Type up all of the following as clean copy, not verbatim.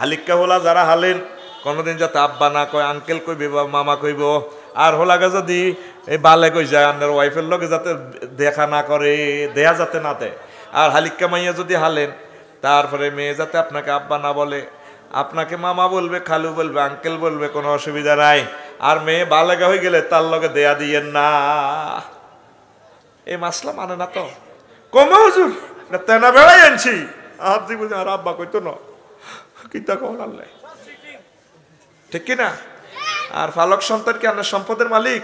হালিক্কা হোলা যারা হালেন কোনোদিন যাতে আব্বা না কয়, আঙ্কেল কইবে বা মামা কইব। আর হোলাকে যদি এই বালে কই যায় আপনার ওয়াইফের লগে যাতে দেখা না করে, দেয়া যাতে না দেয়। আর হালিক্কা মাইয়া যদি হালেন তারপরে মেয়ে যাতে আপনাকে আব্বা না বলে, আপনাকে মামা বলবে, খালু বলবে, আঙ্কেল বলবে, কোনো অসুবিধা নাই। আর মেয়ে বালেগা হয়ে গেলে তার লগে দেয়া দিয়েন না। এই মাসলা মানে না তো কমে হুজুর তেনা বেড়াই আনছি আর দিব আর আব্বা কইতো না কিতা কখন আনলে, ঠিক কিনা? আর ফালক সন্তান কি আপনার সম্পদের মালিক?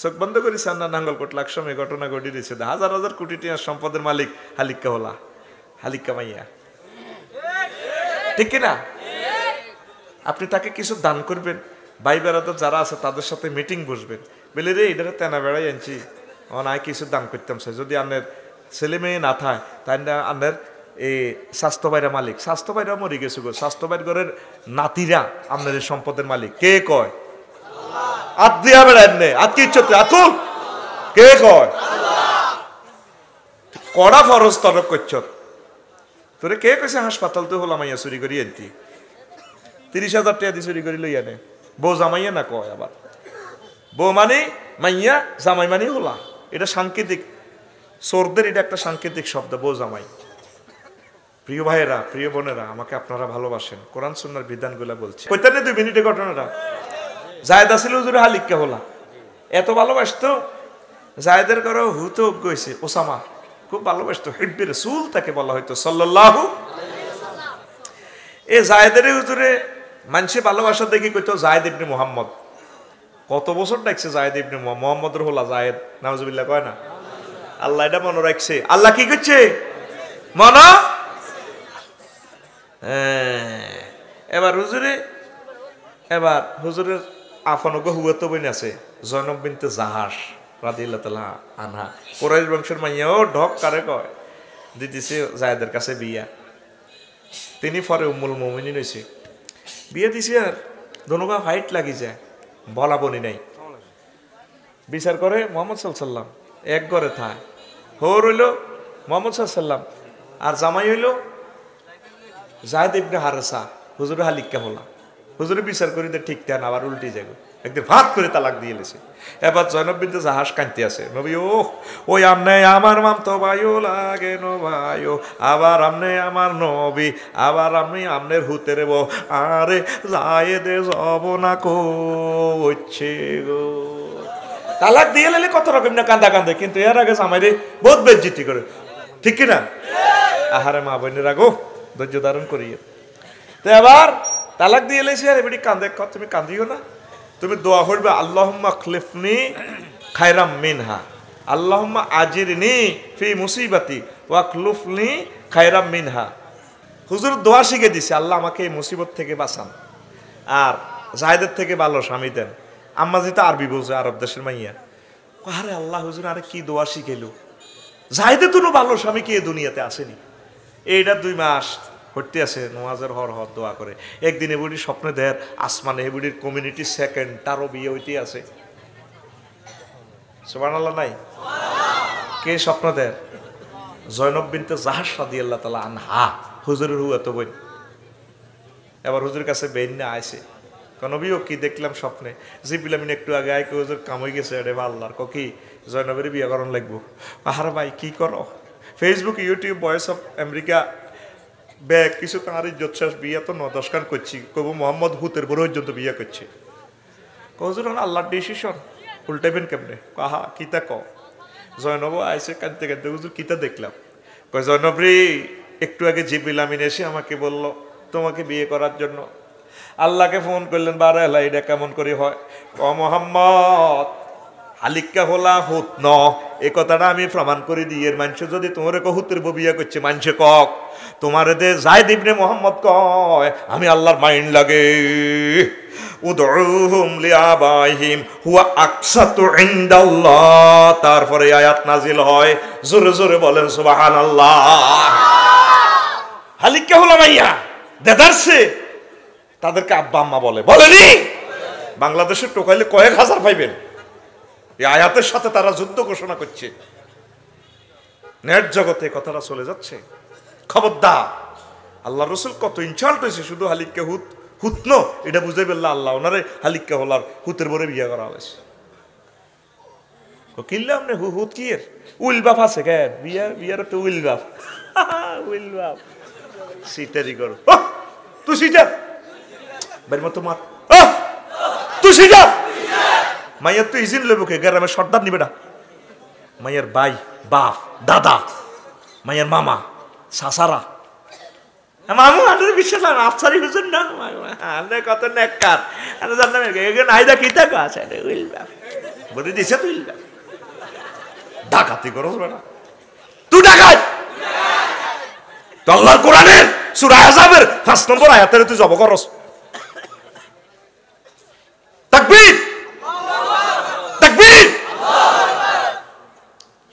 চোখ বন্ধ করেছে না নাঙ্গলকোট লাকসমে ঘটনা ঘটে দিয়েছে, হাজার হাজার কোটি টাকার সম্পদের মালিক হালিক্কা হোলা, হালিক্কা মাইয়া, ঠিক কিনা? আপনি তাকে কিছু দান করবেন, ভাই বেড়াতে যারা আছে তাদের সাথে মিটিং বসবেন, বলে রে এটা তেনা বেড়াই আনছি আমি কিছু দান করতাম স্যার, যদি আপনার ছেলে মেয়ে না থাকে তাই না আপনার এই স্বাস্থ্য বাইরা মালিক, স্বাস্থ্য বাইরা মরে গেছে গো, স্বাস্থ্য বাইর ঘরের নাতিরা আপনার এই সম্পদের মালিক। কে কয়? আত দিয়া বেড়ান নে আত কি ইচ্ছতে আতুল কে কয়? কড়া ফরজ তরক করছ তোরে কে কইছে হাসপাতাল তো হলাম মাইয়া চুরি করি আনতি 30,000 টাকা দিয়ে চুরি করি লই আনে বউ জামাইয়া না কয়, আবার বউ মানে মাইয়া জামাই মানে হলা, এটা সাংকেতিক চোরদের এটা একটা সাংকেতিক শব্দ বউ জামাই। প্রিয় ভাইয়েরা, প্রিয় বোনেরা, আমাকে আপনারা ভালোবাসেন, কোরআন সুন্নাহর বিধানগুলো বলছে। কইতানে 2 মিনিটে ঘটনাটা জায়েদ আসিল হুজুর হালিক্কা হোলা, এত ভালোবাসতো জায়েদের ঘরে হুতো গইছে ওসামা, খুব ভালোবাসতো, হিব্বে রাসূল তাকে বলা হয়তো সাল্লাল্লাহু। এ জায়েদের হুজুরে মানুষে ভালোবাসা দেখি কইতো জায়েদ ইবনে মুহাম্মদ। কত বছর ডাকছে জায়েদ ইবনে মুহাম্মদের হোলা জায়েদ, নাউজুবিল্লাহ কয় না? আল্লাহ এটা মনে রাখছে। আল্লাহ কি করছে মনা? এবার হুজুরের আফানগ হুয়াতো বোন আছে জয়নব বিনতে জাহাস রাদিয়াল্লাহু তাআলা আনহা, কুরাইশ বংশের মাইয়াও ঢক কারে কয়, দিতেছে জায়েদের কাছে বিয়া। তিনি পরে উম্মুল মুমিনিন হইছে, বিয়া দিছে আর দোনোগা ফাইট লাগি যায়, বলা বনি নাই। বিচার করে মুহাম্মদ সাল্লাল্লাহু আলাইহি ওয়াসাল্লাম এক ঘরে থায়, হোর হইল মুহাম্মদ সাল্লাল্লাহু আলাইহি ওয়াসাল্লাম আর জামাই হইল জায়েদ ইবনে হারেসা, হুজুরে হালিক্কা হোলা। হুজুরে বিচার করি দে ঠিক তেন আবার উল্টে যাবে, একদিন ভাত করে তালাক দিয়ে লেছে। এবার জয়নব বিনতে জাহাস কাঁদতে আছে, নবী ওই আমনে আমার মামতো ভাইও লাগে নো ভাইও, আবার আমনে আমার নবী, আবার আমি আমনের হুতে রেব, আরে জায়েদে যাব না কইছে গো। তালাক দিয়ে লেলে কত রকম না কান্দা কান্দে, কিন্তু এর আগে জামাইরে বহুত বেজ্জতি করে, ঠিক কিনা? আহারে মা বোনেরা গো, ধৈর্য ধারণ করিয়ে। তো এবার তালাক দিয়ে এলেছি আর এবারে কান্দে, তুমি কান্দিও না, তুমি দোয়া করবে আল্লাহুম্মা খলিফনি খায়রাম মিনহা, আল্লাহুম্মা আজিরনি ফি মুসিবাতি ওয়া খলুফনি খায়রাম মিনহা। হুজুর দোয়া শিখে দিছে, আল্লাহ আমাকে এই মুসিবত থেকে বাঁচান আর জায়েদের থেকে ভালো স্বামী দেন। আম্মা যেটা আরবি বোঝে, আরব দেশের মাইয়া, আরে আল্লাহ হুজুর আরে কি দোয়া শিখেলো, জায়েদের তো ভালো স্বামী কি এই দুনিয়াতে আসেনি। এইটা 2 মাস হরতে আছে নামাজের হর দোয়া করে। একদিন এbuಡಿ স্বপ্নে দেয় আসমানে এbuডির কমিউনিটি সেকেন্ড তারও বিয়ে হইতে আছে, সুবহানাল্লাহ নাই? কে স্বপ্ন দেয়? জয়নব বিনতে জাহাস রাদিয়াল্লাহু তাআলা আনহা, হুজুরের হুয়াতো বোন। এবার হুজুরের কাছে বেইন না আইছে, নবীও কি দেখলাম স্বপ্নে, জিবরিল আমিন একটু আগে আইকে হুজুর কাম হয়ে গেছে, এটা আল্লাহর কি জয়নবের বিয়ে করণ লাগবো। আহার ভাই কি করো, Facebook YouTube voice of America bag কিছু তাঁর ইজ্জত শেষ, বিয়ে তো 9-10 খান করছি, কবু মোহাম্মদ হুতের বড় পর্যন্ত বিয়ে করছে। হুজুর আল্লাহর ডিসিশন, উল্টাইবেন কেমনে? কাহা কিতা ক? জয়নব আইসে কাঁদতে কাঁদতে, হুজুর কিতা দেখলাম? কয় জয়নব রে, একটু আগে জিবরিল আমিন এসে আমাকে বলল তোমাকে বিয়ে করার জন্য। আল্লাহকে ফোন করলেন, বারে আল্লাহ এটা কেমন করে হয়? ও মোহাম্মদ হালিক্কা হোলা হুত ন, এ কথাটা আমি প্রমাণ করে দিই। এর মানুষ যদি তোমার হুতের বিয়ে করছে, মানুষে কক তোমার দে জায়েদ ইবনে মুহাম্মদ কয় আমি আল্লাহর মাইন্ড লাগে, উদউহুম লিআবাইহিম হুয়া আকসাতু ইনদাল্লাহ। তারপরে আয়াত নাজিল হয়, জোরে জোরে বলেন সুবহানাল্লাহ। হালিক্কা হোলা মাইয়া দেদারছে তাদেরকে আব্বা আম্মা বলে, বলেনি? বাংলাদেশের টোকাইলে কয়েক হাজার পাইবেন। এই আয়াতের সাথে তারা যুদ্ধ ঘোষণা করছে, নেট জগতে কথাটা চলে যাচ্ছে। খবরদার আল্লাহ রসুল কত ইনসাল্ট হয়েছে, শুধু হালিককে হুতনো এটা বুঝে ফেললা আল্লাহ ওনারে হালিককে হলার হুতের বরে বিয়ে করা হয়েছে। কিনলাম না হুত কি এর উইল বাপ আছে কেন বিয়ার তো উইল বাপ উইল বাপ সিটারি করো তুই সিটার বাড়ির মতো মার তুই সিটার মাইয়ার তুই ইজিন লেবু কে গ্রামে সর্দার নিবে না, মাইয়ার ভাই বাপ দাদা মাইয়ার মামা সাসারা মামু আন্ডার বিশ্বাস না আফসারি হুজুর না আন্ডার কত নেককার আন্ডার জানলাম এখানে আইদা কি থাকো আছে উইল বাপ বলে দিছে তুই উইল বাপ ডাকাতি করস না তুই ডাকাত তো আল্লাহর কোরআনের সূরা আহজাবের 5 নম্বর আয়াতের তুই জব করস। তাকবীর তাকবীর।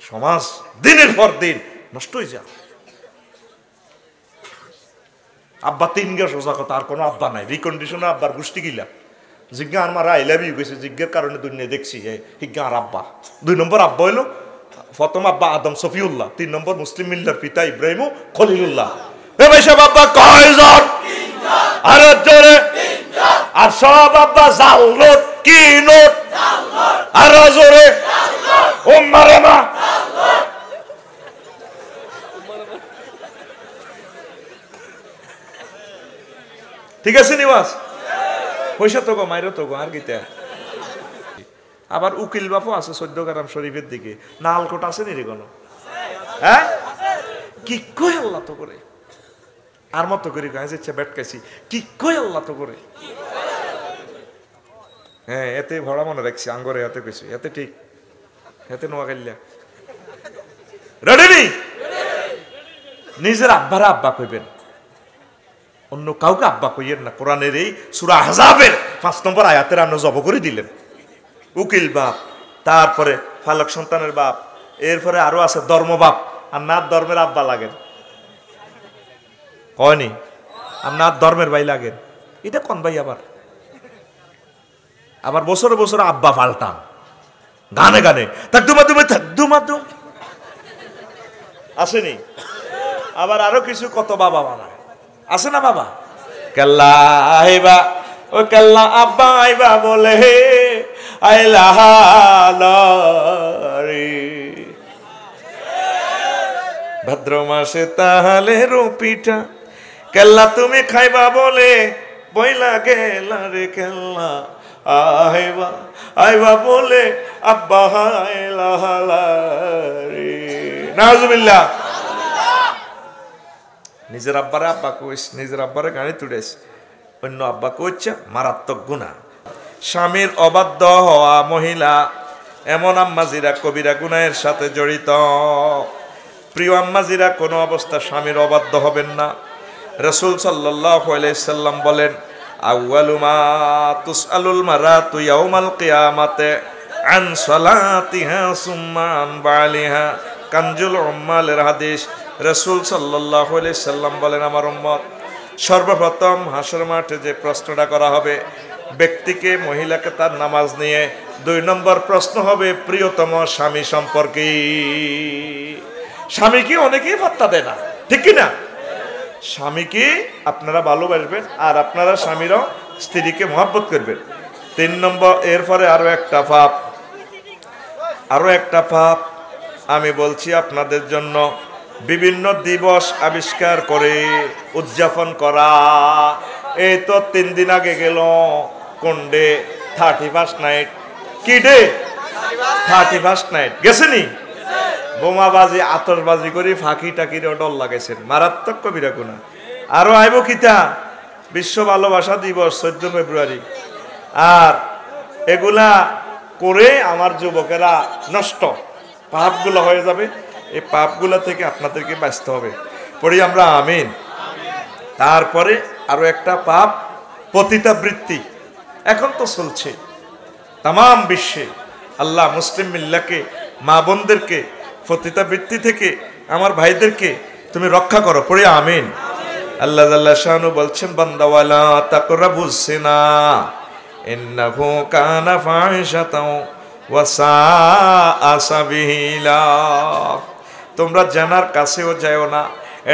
সমাজ দিনের পর দিন নষ্ট হয়ে যায়। আব্বা 3 গে সোজা কথা, আর কোনো আব্বা নাই, রিকন্ডিশনে আব্বার গোষ্ঠী গিলা জিজ্ঞা আর মারা আইলাবি গেছে জিজ্ঞার কারণে দুনিয়া দেখছি হিজ্ঞা আর আব্বা। 2 নম্বর আব্বা হইলো প্রথম আব্বা আদম সফিউল্লাহ, 3 নম্বর মুসলিম মিল্লার পিতা ইব্রাহিম খলিলুল্লাহ। এ ভাই সব আব্বা কয়জন? আর জোরে আর সব আব্বা জাল নোট কি নোট আর জোরে উম্মারে মা ঠিক আছে নিবাস পয়সা তো গো মাইরো তো গো আর গীতা। আবার উকিল বাপও আছে 14 গ্রাম শরীফের দিকে, নালকোট আছে নি রে কোনো? হ্যাঁ কি কই আল্লাহ তো করে আর মতো করে গায়ে যাচ্ছে বেটকাইছি কি কই আল্লাহ তো করে। হ্যাঁ এতে ভরা মনে রাখছি আঙ্গরে এতে কইছি এতে ঠিক এতে নোয়া গাইলা রেডি নি নিজের আব্বারা আব্বা কইবেন, অন্য কাউকে আব্বা কইয়েন না। কোরআনের এই সূরা আহজাবের 5 নম্বর আয়াতের আমরা জব করে দিলেন উকিল বাপ, তারপরে ফালক সন্তানের বাপ, এরপরে আরো আছে ধর্ম বাপ। আর নাথ ধর্মের আব্বা লাগেন কয়নি, আর নাথ ধর্মের ভাই লাগেন এটা কোন ভাই? আবার বছরে বছরে আব্বা পাল্টান গানে গানে থাকদুমাদুম আসেনি। আবার আরো কিছু কত বাবা বানায় আছে না বাবা কেল্লা আইবা ও কেল্লা আব্বা আইবা বলে ভাদ্র মাসে তাহলে রুপিটা কেল্লা তুমি খাইবা বলে বইলা গেলা রে কেল্লা আইবা আইবা বলে আব্বা হাইলা রে নাউজুবিল্লাহ। নিজের আব্বারে আব্বা কইস, নিজের আব্বারে গাড়ি তুড়েস, অন্য আব্বা কইছে মারাত্মক গুনাহ। স্বামীর অবাধ্য হওয়া মহিলা এমন আম্মাজিরা কবিরা গুনাহের সাথে জড়িত। প্রিয় আম্মাজিরা কোনো অবস্থা স্বামীর অবাধ্য হবেন না। রাসূল সাল্লাল্লাহু আলাইহি সাল্লাম বলেন আউয়ালু মা তুসআলুল মারাতু ইয়াউমাল কিয়ামাতে আন সালাতিহা সুম্মা আন বালিহা, কানজুল উম্মালের হাদিস। রাসূল সাল্লাল্লাহু আলাইহি সাল্লাম বলেন আমার উম্মত সর্বপ্রথম হাসর মাঠে যে প্রশ্নটা করা হবে ব্যক্তিকে মহিলাকে তার নামাজ নিয়ে, 2 নম্বর প্রশ্ন হবে প্রিয়তম স্বামী সম্পর্কে। স্বামীকে অনেকেই পাত্তা দেয় না, ঠিক কি না? স্বামীকে আপনারা ভালোবাসবেন আর আপনারা স্বামীরাও স্ত্রীকে মহব্বত করবেন। 3 নম্বর এরপরে আরো একটা পাপ আমি বলছি আপনাদের জন্য, বিভিন্ন দিবস আবিষ্কার করে উদযাপন করা। এই তো 3 দিন আগে গেল কোন ডে 31st নাইট, কি ডে 31st নাইট গেছেনি? বোমাবাজি আতশবাজি করে ফাঁকি টাকির ডর লাগাইছেন, মারাত্মক কবিরা গুনাহ। আরো আইব কিতা বিশ্ব ভালোবাসা দিবস 14 ফেব্রুয়ারি। আর এগুলা করে আমার যুবকেরা নষ্ট, পাপগুলো হয়ে যাবে। এই পাপগুলা থেকে আপনাদেরকে বাঁচতে হবে, পড়ি আমরা আমিন। তারপরে আরো একটা পাপ পতিতাবৃত্তি এখন তো চলছে তাম বিশ্বে। আল্লাহ মুসলিম মিল্লাকে মা বোনদেরকে পতিতাবৃত্তি থেকে আমার ভাইদেরকে তুমি রক্ষা করো, পড়ি আমিন। আল্লাহ জাল্লা শানু বলছেন বান্দা ওয়ালা তাকরাবুস জিনা ইন্নাহু কানা ফাহিশাতাও ওয়া সাআ সাবিলা। তোমরা জানার কাছেও যাও না,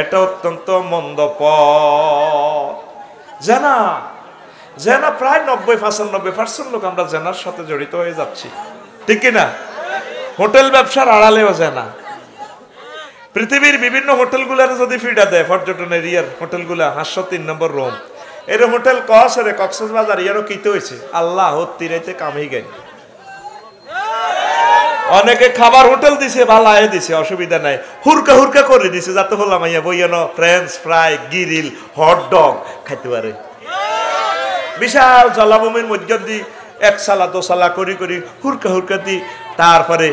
এটা অত্যন্ত মন্দ পথ। জেনা জেনা প্রায় 90-95% লোক আমরা জেনার সাথে জড়িত হয়ে যাচ্ছি, ঠিক কিনা? হোটেল ব্যবসার আড়ালেও জেনা। পৃথিবীর বিভিন্ন হোটেলগুলার যদি ফিডা দেয়, পর্যটন এরিয়ার হোটেলগুলা 503 নম্বর রোম, এর হোটেল কসরে কক্সবাজার ইয়ারও কিতে হয়েছে আল্লাহ তিরাইতে কামেই গেল। অনেকে খাবার হোটেল দিছে, ভালায় দিছে, অসুবিধা নাই, হুরকা হুরকা করে দিছে যাতে হলাম ইয়া বইয়ানো ফ্রেঞ্চ ফ্রাই, গিরিল, হট ডগ খাইতে পারে। বিশাল জলাভূমির মধ্যে দি এক সালা দোসালা করি করি হুরকা হুরকা দি, তারপরে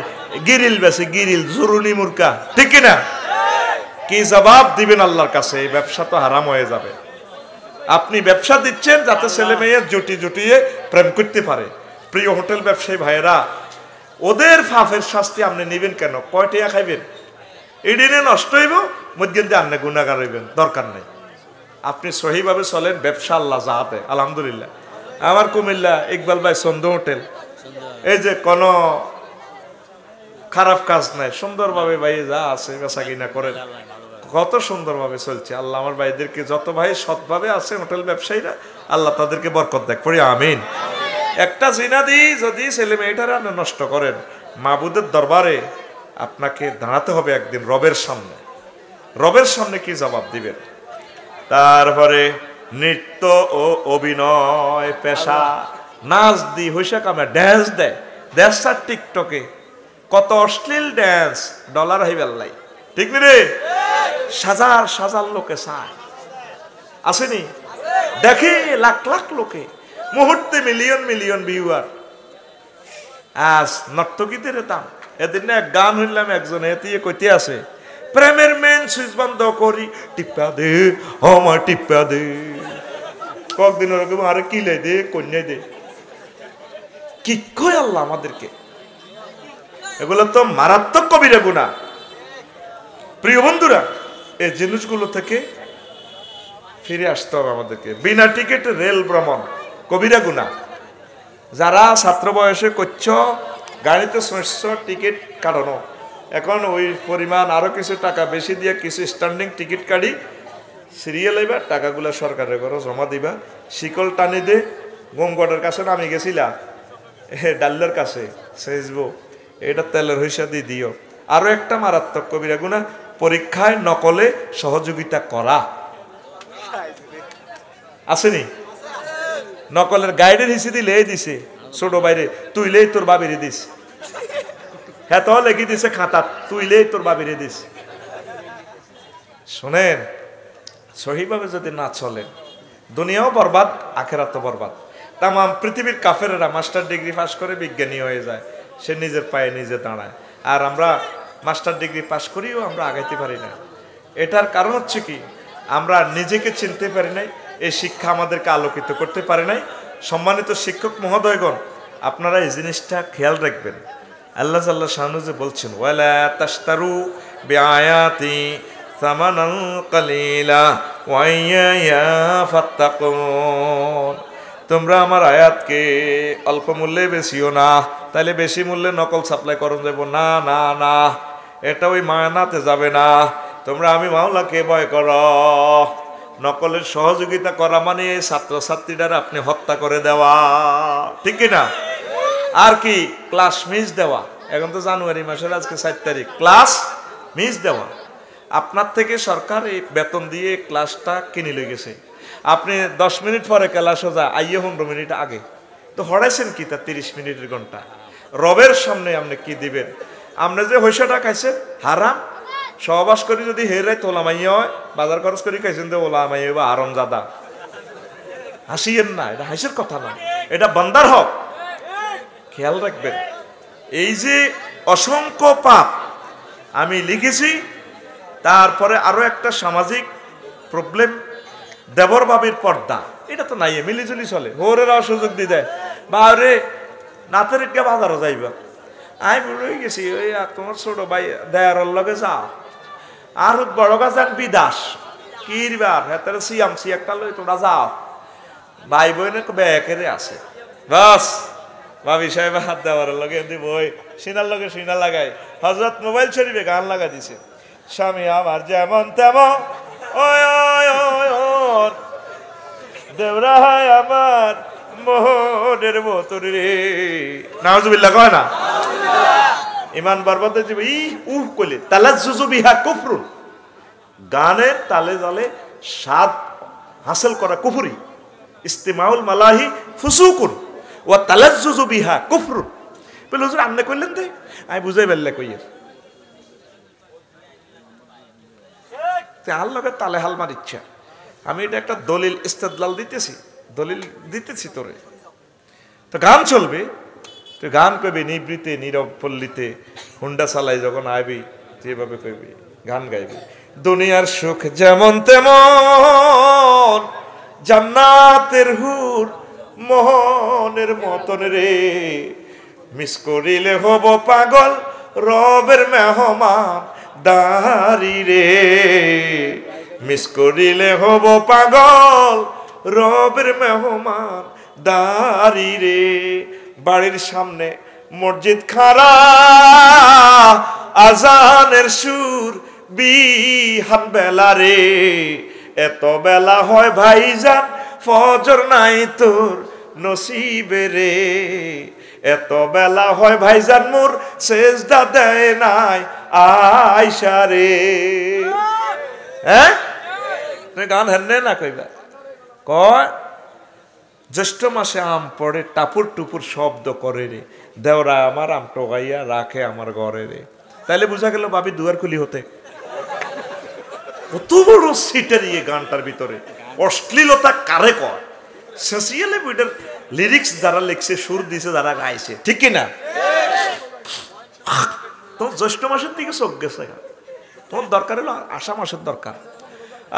গিরিল বেছে, গিরিল জুরুনি মুরকা, ঠিক কিনা? কি জবাব দিবেন আল্লাহর কাছে? এই ব্যবসা তো হারাম হয়ে যাবে। আপনি ব্যবসা দিচ্ছেন যাতে ছেলে মেয়ে জুটি জুটিয়ে প্রেম করতে পারে। প্রিয় হোটেল ব্যবসায়ী ভাইয়েরা, ওদের ফাফের শাস্তি আপনি নিবেন কেন? কয়টা খাইবেন? এদিনে নষ্ট হইব, মধ্যে দিয়ে আপনি গুণাগার হইবেন, দরকার নেই। আপনি সহিভাবে চলেন, ব্যবসা আল্লাহ যাহাতে। আলহামদুলিল্লাহ আমার কুমিল্লা ইকবাল ভাই সন্ধ্যা হোটেল, এই যে কোনো খারাপ কাজ নাই, সুন্দরভাবে ভাই যা আছে বেচা কিনা করেন, কত সুন্দরভাবে চলছে। আল্লাহ আমার ভাইদেরকে, যত ভাই সৎভাবে আছে হোটেল ব্যবসায়ীরা, আল্লাহ তাদেরকে বরকত দেখ, পড়ি আমিন। একটা জিনা দিই যদি ছেলে মেয়েটারা নষ্ট করেন, মাবুদের দরবারে আপনাকে দাঁড়াতে হবে একদিন রবের সামনে। রবের সামনে কি জবাব দিবেন? তারপরে নৃত্য ও অভিনয় পেশা, নাচ দি হইসা কামে ড্যান্স দেয়, দেশ আর টিকটকে কত অশ্লীল ড্যান্স, ডলার হইবেল্লাই, ঠিক নি রে? সাজার সাজার লোকে চায়, আসেনি? দেখে লাখ লাখ লোকে, মুহূর্তে মিলিয়ন মিলিয়ন ভিউয়ার। আজ নর্তকীদের দাম। এদিন এক গান হইলাম, একজন এতে কইতে আছে, প্রেমের মেন সুইচ বন্ধ করি, টিপা দে আমার টিপা দে। কয়েকদিন ওরকম আরে কিলে দে, কন্যাই দে, কি কয় আল্লাহ আমাদেরকে? এগুলো তো মারাত্মক কবিরা গুনাহ। প্রিয় বন্ধুরা, এই জিনিসগুলো থেকে ফিরে আসতে হবে আমাদেরকে। বিনা টিকিটে রেল ভ্রমণ কবিরা গুনাহ। যারা ছাত্র বয়সে করছ, গাড়িতে শস্য টিকিট কাটানো, এখন ওই পরিমাণ আরো কিছু টাকা বেশি দিয়ে কিছু স্ট্যান্ডিং টিকিট কাটি, সিরিয়াল হইবা, টাকাগুলো সরকারের ঘরে জমা দিবা, শিকল টানি দে। গঙ্গটের কাছে নামি গেছিলা, ডাল্লের কাছে সেজবো, এটা তেলের হইসা দিয়ে দিও। আরো একটা মারাত্মক কবিরা গুনাহ, পরীক্ষায় নকলে সহযোগিতা করা, আসেনি? নকলের গাইডের হিসি দিলে এই দিছে, ছোট বাইরে তুইলেই তোর বাবিরে দিস, হ্যাঁ তো লেগে দিছে খাতা, তুইলেই তোর বাবিরে দিস। শোনেন, সহিভাবে যদি না চলে, দুনিয়াও বরবাদ, আখেরাতও বরবাদ। তাম পৃথিবীর কাফেরেরা মাস্টার ডিগ্রি পাস করে বিজ্ঞানী হয়ে যায়, সে নিজের পায়ে নিজে দাঁড়ায়, আর আমরা মাস্টার ডিগ্রি পাস করিও আমরা আগাইতে পারি না। এটার কারণ হচ্ছে কি, আমরা নিজেকে চিনতে পারি নাই, এই শিক্ষা আমাদেরকে আলোকিত করতে পারে নাই। সম্মানিত শিক্ষক মহোদয়গণ, আপনারা এই জিনিসটা খেয়াল রাখবেন। আল্লাহ জাল্লা শানু যে বলছেন, ওয়ালা তাশতারু বিআয়াতি সামানান কালিলা ওয়া ইয়া ফাত্তাকুন। তোমরা আমার আয়াতকে অল্প মূল্যে বেশিও না, তাইলে বেশি মূল্যে নকল সাপ্লাই করুন যাব না, না না, এটা ওই মায়নাতে যাবে না। তোমরা আমি মাওলাকে ভয় করো। নকলের সহযোগিতা করা মানে ছাত্রছাত্রীরা আপনি হত্যা করে দেওয়া, ঠিক কিনা? আর কি ক্লাস মিস দেওয়া। এখন তো জানুয়ারি মাসের আজকে 4 তারিখ, ক্লাস মিস দেওয়া। আপনার থেকে সরকার এই বেতন দিয়ে ক্লাসটা কিনে লই গেছে, আপনি 10 মিনিট পরে ক্লাস যা আইয়ে 15 মিনিট আগে, তো হরাইছেন কি তা 30 মিনিটের ঘন্টা। রবের সামনে আপনি কি দিবেন? আপনি যে হইসাটা খাইছেন হারাম, সহবাস করি যদি হেরাই তোলা মাইয়া হয়, বাজার খরচ করি খাইছেন তো ওলা মাইয়া বা আরম জাদা, হাসিয়েন না, এটা হাসির কথা না, এটা বান্দার হক। খেয়াল রাখবেন, এই যে অসংখ্য পাপ আমি লিখেছি, তারপরে আরো একটা সামাজিক প্রবলেম, দেবর বাবির পর্দা, এটা তো নাই, মিলিজুলি চলে, হোরেরাও সুযোগ দিয়ে দেয়, বা রে নাতের ইটকে বাজারও যাইবা, আমি বুড়ে গেছি, ওই তোমার ছোট ভাই দেয়ার লগে যাও, আর বড় গাছ এক বিদাস কিরবার হেতারে সিয়াম সি একটা লই তোমরা যাও, ভাই বোনে ব্যাকেরে আছে, বাস ভাবি সাহেব হাত দেওয়ার লগে বই সিনার লগে সিনা লাগাই, হজরত মোবাইল শরীফে গান লাগা দিছে, স্বামী আমার যেমন তেমন দেবরা হয় আমার মোহনের মতন রে। নাউজুবিল্লাহ কয় না? ইমান বরবাদ ই উহ কইলে তালাজ্জুজু বিহা কুফরুন, গানের তালে তালে স্বাদ হাসিল করা কুফরি। ইস্তিমাউল মালাহি ফুসুকুন ওয়া তালাজ্জুজু বিহা কুফরুন। বলে হুজুর আপনি কইলেন দে, আমি বুঝাই বেললে কইয়ের আল্লাহকে তালে হাল মারিচ্ছা। আমি এটা একটা দলিল ইস্তেদলাল দিতেছি, দলিল দিতেছি তোরে। তো গান চলবে, তুই গান কইবি নিবৃতে নীরব পল্লীতে, হুন্ডা চালাই যখন আইবি তুই এভাবে কইবি, গান গাইবি। দুনিয়ার সুখ যেমন তেমন, জান্নাতের হুর মোহনের মতন রে। মিস করিলে হব পাগল রবের মেহমান দারি রে। মিস করিলে হব পাগল রবের মেহমান দারি রে। বাড়ির সামনে মসজিদ খাড়া, আজানের সুর বিহান বেলা রে। এত বেলা হয় ভাইজান ফজর নাই তোর নসিবে রে। এত বেলা হয় ভাইজান মোর সেজদা দেয় নাই আয়সা রে। হ্যাঁ গান হেনে না কইবা কয় জ্যৈষ্ঠ মাসে আম পড়ে টাপুর টুপুর শব্দ করে রে, দেওরা আমার আম টোগাইয়া রাখে আমার ঘরে রে। তাইলে বুঝা গেল ভাবি দুয়ার খুলি হতে কত বড় সিটের ইয়ে গানটার ভিতরে অশ্লীলতা কারে কয়। সেসিয়ালে বইটার লিরিক্স যারা লিখছে, সুর দিছে যারা গাইছে, ঠিক কিনা? তো জ্যৈষ্ঠ মাসের দিকে চোখ গেছে, তোমার দরকার হলো আষাঢ় মাসের দরকার।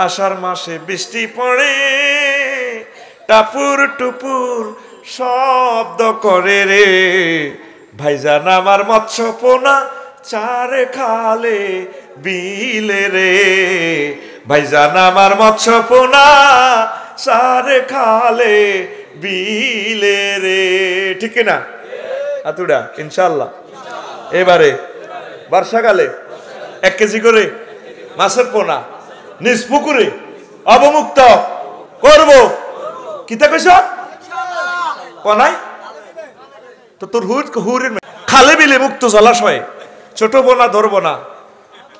আষাঢ় মাসে বৃষ্টি পড়ে টাপুর টুপুর শব্দ করে রে। ভাইজান আমার মৎস্য পোনা চারে খালে বিলে রে। ভাইজান আমার মৎস্য পোনা চারে খালে বিলে রে, ঠিক না? আতুডা ইনশাল্লাহ এবারে বর্ষাকালে 1 কেজি করে মাছের পোনা নিজ পুকুরে অবমুক্ত করব। কিতা কইছ পনাই তো তোর হুরের খালে বিলে মুক্ত জলাশয়ে ছোট পোনা ধরবো না,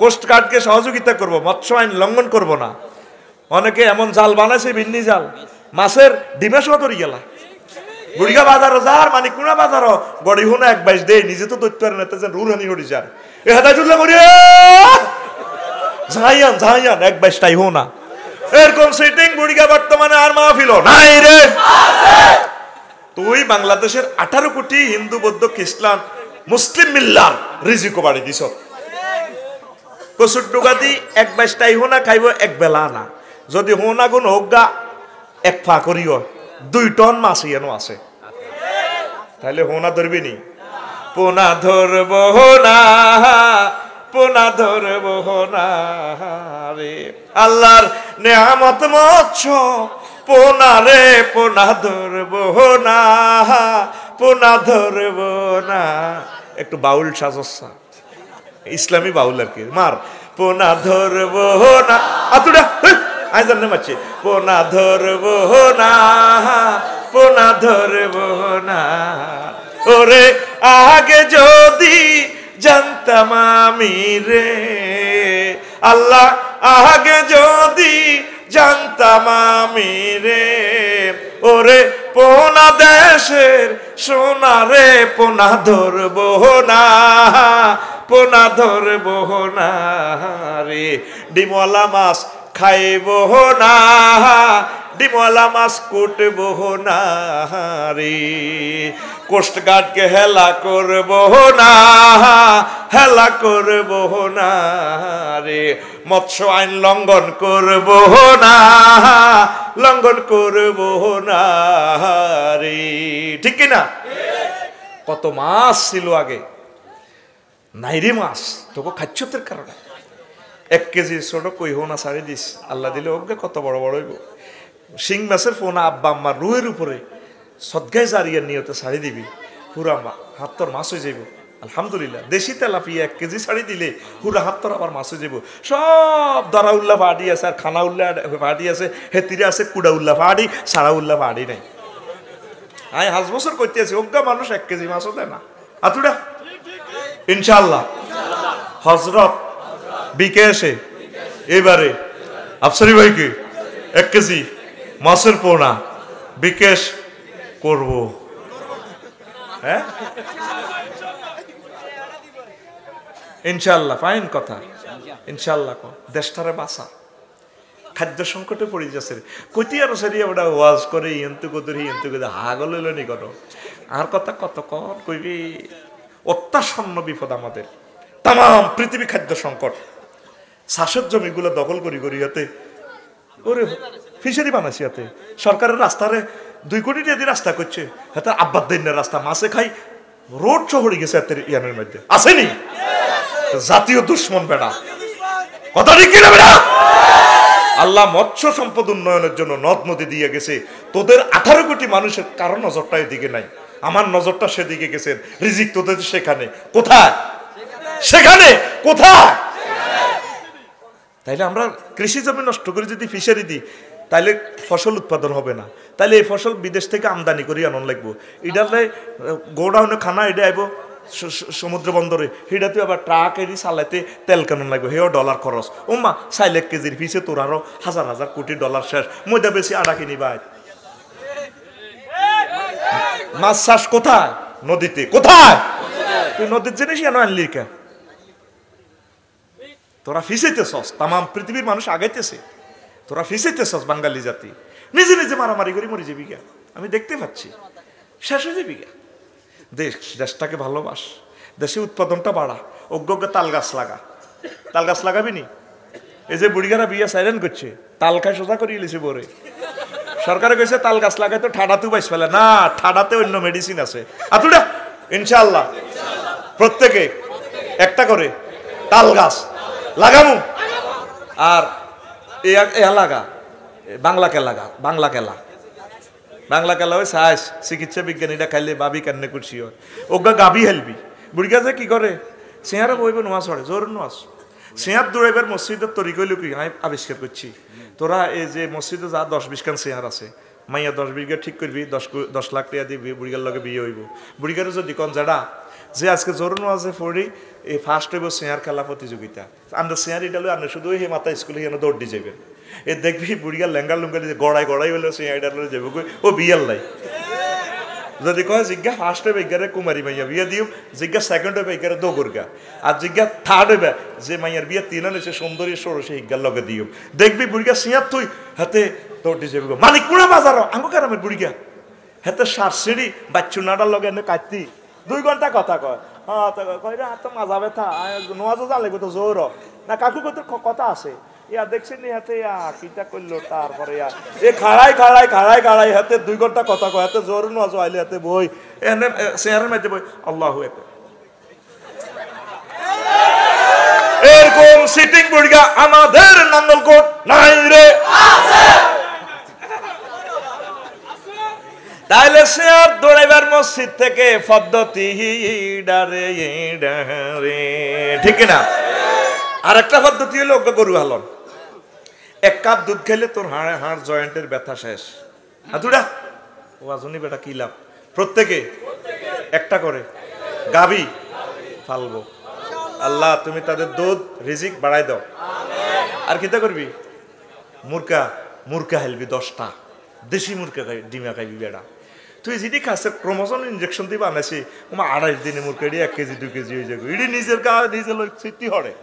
কোস্ট গার্ডকে সহযোগিতা করব, মৎস্য আইন লঙ্ঘন করব না। অনেকে এমন জাল বানাইছে, বিন্নি জাল, মাছের ডিমে সহ ধরি গেলা। বুড়িগা বাজারও যার মানে কোনা বাজারও গড়ি হোনা 1/22 দেয়, নিজে তো দৈত্য নেতা যেন রুহানি হরি যার এ হাদায়তুল্লাহ করি ঝাইয়ান ঝাইয়ান 1/22 টাই হোনা। এরকম সেটিং বুড়িগা বর্তমানে আর মাহফিল নাই রে। তুই বাংলাদেশের 18 কোটি হিন্দু বৌদ্ধ খ্রিস্টান মুসলিম মিল্লার রিজিকও বাড়ি দিছ। কচুর ডুগা দি 1/22 টাই হোনা খাইব এক বেলা না। যদি হোনা গুণ হোগা 1 ফা করিও 2 টন মাছ ইয়ানো আছে, তাহলে হোনা ধরবি নি? পোনা ধরব না, পোনা ধরব না রে। আল্লাহর নেয়ামত মৎস্য পোনা রে, পোনা ধরব না, পোনা ধরব না। একটু বাউল সাজসা, ইসলামী বাউল আর কি। মার পোনা ধরব না আতুডা আইজান না মাছি। পোনা ধরব না, পোনা ধরব না। ওরে আগে যদি জানতাম আমি রে, আল্লাহ আগে যদি জানতাম আমি রে। ওরে পোনা দেশের সোনা রে, পোনা ধরব না, পোনা ধরব না রে। ডিমওয়ালা মাছ খাইব না, ডিমওয়ালা মাছ কুটব না রে। কোস্ট গার্ডকে হেলা করব না, হেলা করব না রে। মৎস্য আইন লঙ্ঘন করব না, লঙ্ঘন করব না রে, ঠিক কিনা? কত মাছ ছিল আগে, নাইরে মাছ তোকে খাচ্ছতের কারণে 1 কেজি ছোট কই হোনা ছাড়ি দিস, আল্লাহ দিলে ওকে কত বড় বড় হইব। শিং মাছের ফোনা আব্বা আম্মা রুহের উপরে সদগায় জারিয়ার নিয়তে ছাড়ি দিবি, পুরা হাত তোর মাছ হয়ে যাইব। আলহামদুলিল্লাহ দেশি তেলাপিয়া 1 কেজি ছাড়ি দিলে পুরো হাত তোর আবার মাছে যাব সব দরা উল্লাহ ফাড়ি আছে আর খানা উল্লাহ ফাড়ি আছে হেতিরে আছে কুড়া উল্লাহ ফাড়ি সারা উল্লাহ ফাড়ি নাই আই 5 বছর করতে আছি অজ্ঞা মানুষ 1 কেজি মাছও দেয় না আতুড়া ইনশাআল্লাহ হযরত বিকেশে এবারে আফসারি ভাইকে 1 কেজি মাছের পোনা বিকেশ করব হ্যাঁ ইনশাআল্লাহ ফাইন কথা ইনশাআল্লাহ দেশটারে বাঁচা খাদ্য সংকটে পড়ে যাচ্ছে কতি আর সারি ওটা ওয়াজ করে ইন্তু কদরি হাগল নি করো আর কথা কত কন কইবি অত্যাসন্ন বিপদ আমাদের তাম পৃথিবী খাদ্য সংকট চাষের জমিগুলো দখল করি হাতে ওরে ফিশারি বানাইছি হাতে সরকারের রাস্তারে 2 কোটি টাকা দিয়ে রাস্তা করছে হাতে আব্বাদ দিনের রাস্তা মাছে খাই রোড শহরে গেছে হাতের ইয়ানের মধ্যে আসেনি জাতীয় দুশ্মন বেড়া কথা ঠিক কিনা বেড়া আল্লাহ মৎস্য সম্পদ উন্নয়নের জন্য নদ নদী দিয়ে গেছে তোদের 18 কোটি মানুষের কারো নজরটা এদিকে নাই আমার নজরটা সেদিকে গেছে রিজিক তোদের সেখানে কোথায় সেখানে কোথায় তাইলে আমরা কৃষি জমি নষ্ট করে যদি ফিশারি দিই তাইলে ফসল উৎপাদন হবে না তাইলে এই ফসল বিদেশ থেকে আমদানি করি আনন লাগবো এটাতে গোডাউনে খানা এটা আইব সমুদ্র বন্দরে সেটাতে আবার ট্রাক এরি চালাইতে তেল কেন লাগবে হেও ডলার খরচ ওমা 4 কেজির পিছে তোর আরো হাজার কোটি ডলার শেষ মধ্যে বেশি আড়া কিনি ভাই মাছ চাষ কোথায় নদীতে কোথায় তুই নদীর জিনিস কেন আনলি কে তোরা ফিসেতেছস তাম পৃথিবীর মানুষ আগাইতেছে তোরা ফিসেতেছস বাঙালি জাতি নিজে নিজে মারামারি করে মরে যাবি কে আমি দেখতে পাচ্ছি শেষ হয়ে যাবি কে দেশটাকে ভালোবাস দেশে উৎপাদনটা বাড়া অজ্ঞ তাল গাছ লাগাবি নি এই যে বুড়িগারা বিয়ে সাইলেন্ট করছে তাল খায় সোজা করিয়ে লিছে বরে সরকারে কইছে তাল গাছ লাগাই তো ঠাডাতেও বাইস ফেলে না ঠাডাতে অন্য মেডিসিন আছে আতুড়া ইনশাআল্লাহ প্রত্যেকে একটা করে তাল গাছ লাগামু আর লাগা বাংলা কেলা ওই সাইস চিকিৎসা বিজ্ঞানীরা খাইলে বাবি কান্নে করছি ওগা গাবি হেলবি বুড়িগা যে কি করে সিঁয়ারে বইব নোয়াজ হরে জোর নোয়াজ সিঁয়ার দৌড়াইবার মসজিদের তরিকা হইল কি আমি আবিষ্কার করছি তোরা এই যে মসজিদে যা 10-20 খান সিঁয়ার আছে মাইয়া 10 বিঘা ঠিক করবি 10 লাখ টাকা দিবি বুড়িগার লগে বিয়ে হইব বুড়িগারে যদি কন যারা যে আজকে জোর নোয়াজে পড়ি এই ফার্স্ট হইব সিঁয়ার খেলা প্রতিযোগিতা আমরা সিঁয়ার এটা লই আমরা শুধু এই মাথা স্কুলে যেন দৌড় দিয়ে যাবেন এ দেখবি বুড়িগার লেঙ্গা লুঙ্গা গড়াই হইলে সিঁয়ার এটা লই যাবো ও বিয়ার লাই যদি কয় জিজ্ঞা ফার্স্ট হইবে এগারে কুমারী মাইয়া বিয়ে দিও জিজ্ঞা সেকেন্ড হইবে এগারে দোগরগা আর জিজ্ঞা থার্ড হইবে যে মাইয়ার বিয়ে 3 আনেছে সুন্দরী ষোড়শে হিগার লগে দিও দেখবি বুড়িগা সিঁয়ার তুই হাতে দৌড় দিয়ে যাবি মানিকপুরা বাজারও আঙ্গো কারামের বুড়িগা হাতে সারসিড়ি বাচ্চু নাডার লগে এনে কাটতি 2 ঘন্টা কথা কয় হ্যাঁ তো কয় রে তো মাজা ব্যথা নোয়াজও যা লাগবে তো জোর না কাকু কত কথা আছে ইয়া দেখছেন নি হাতে কিটা করলো তারপরে এ খাড়াই হাতে 2 ঘন্টা কথা কয় হাতে জোর নোয়াজ আইলে হাতে বই এনে চেয়ারের মধ্যে বই আল্লাহু আকবার এরকম সিটিং বুড়িগা আমাদের নাঙ্গলকোট নাই রে আছে তাইলে সিয়ার দৌড়াইবার মসজিদ থেকে পদ্ধতি ডারে ঠিক না আর একটা পদ্ধতি হলো গরু হালন 1 কাপ দুধ খেলে তোর হাড় জয়েন্টের ব্যথা শেষ হাতুড়া ওয়াজনি বেটা কি লাভ প্রত্যেকে একটা করে গাবি ফালবো আল্লাহ তুমি তাদের দুধ রিজিক বাড়াই দাও আর কিতা করবি মুরকা হেলবি 10টা দেশি মুরকা ডিমা খাইবি বেড়া তুই যেটি খাচ্ছে ক্রোমোজোম ইনজেকশন দিয়ে বানাইছি তোমার 28 দিনে মুরকাটি 1 কেজি 2 কেজি হয়ে যাবে এটি নিজের স্মৃতি হরে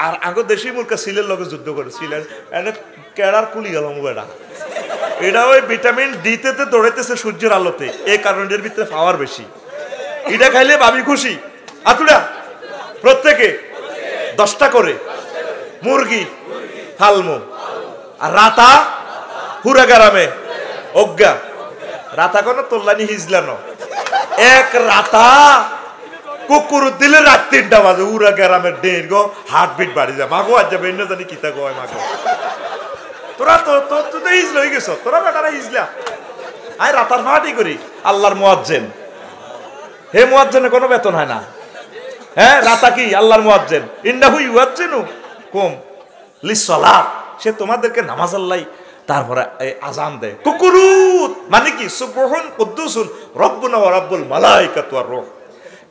আর আগে দেশি মুরকা সিলের লগে যুদ্ধ করে সিলের এনে কেড়ার কুলি গেল বেড়া এটা ওই ভিটামিন ডিতে দৌড়াইতেছে সূর্যের আলোতে এই কারণের ভিতরে পাওয়ার বেশি এটা খাইলে ভাবি খুশি আতুড়া প্রত্যেকে 10টা করে মুরগি ফালমু আর রাতা পুরা গ্রামে অজ্ঞা রাতা কোনো তোল্লানি হিজলানো 1 রাতা কুকুর দিলে রাত 3টা বাজে উড়া গ্রামের ডের গো হার্টবিট বাড়ি যায় মাগো আজ যাবে না জানি কিতা কয় মাগো তোরা তো হিজল হয়ে গেছ তোরা বেটারা হিজলা আয় রাতার ফাটি করি আল্লাহর মুয়াজ্জিন হে মুয়াজ্জিনের কোনো বেতন হয় না। হ্যাঁ, রাতা কি আল্লাহর মুয়াজ্জিন, ইন্নাহু ইউয়াজ্জিনু কুম লিসসালাত, সে তোমাদেরকে নামাজ আল্লাহ তারপরে আজান দেয়। কুকুরুত মানে কি সুবহুন কুদ্দুসুন রব্বুনা ওয়া রাব্বুল মালাইকাতু ওয়ার রূহ।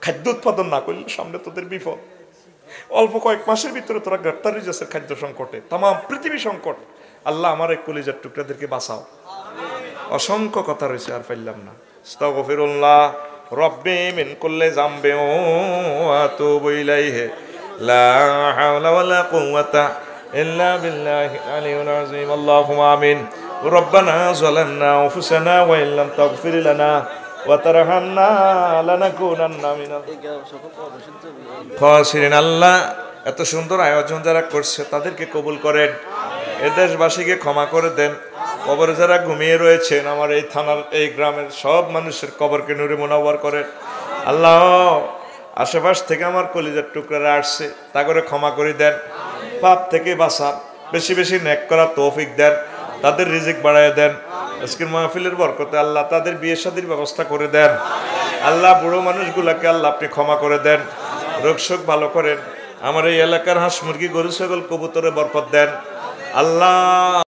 খাদ্য উৎপাদন না করলে সামনে তোদের বিপদ। অল্প কয়েক মাসের ভিতরে তোরা গ্রেপ্তার হয়ে যাচ্ছে খাদ্য সংকটে, তাম পৃথিবী সংকট। আল্লাহ আমার এই কলিজার টুকরাদেরকে বাঁচাও। অসংখ্য কথা রয়েছে, আর পাইলাম না। আস্তাগফিরুল্লাহ রব্বি মিন কুল্লি যামবিন ওয়া আতুবু ইলাইহি লা হাওলা ওয়ালা কুওয়াতা ইল্লা বিল্লাহিল আলিয়্যিল আযীম। আল্লাহুম্মা আমিন। রব্বানা যালামনা আনফুসানা ওয়া ইল্লাম তাগফির লানা ওয়া তারহামনা লানাকুনান্না মিনাল খাসিরিন। আল্লাহ, এত সুন্দর আয়োজন যারা করছে তাদেরকে কবুল করেন, এ দেশবাসীকে ক্ষমা করে দেন। কবরে যারা ঘুমিয়ে রয়েছেন, আমার এই থানার এই গ্রামের সব মানুষের কবরকে নূরে মুনাওয়ার করেন। আল্লাহ, আশেপাশ থেকে আমার কলিজার টুকরারা আসছে, তা করে ক্ষমা করে দেন, পাপ থেকে বাঁচান, বেশি বেশি নেক করার তৌফিক দেন, তাদের রিজিক বাড়ায় দেন। আজকের মাহফিলের বরকতে আল্লাহ তাদের বিয়ে শাদীর ব্যবস্থা করে দেন। আল্লাহ, বুড়ো মানুষগুলাকে আল্লাহ আপনি ক্ষমা করে দেন, রোগ শোক ভালো করেন। আমার এই এলাকার হাঁস মুরগি গরু ছাগল কবুতরে বরকত দেন আল্লাহ।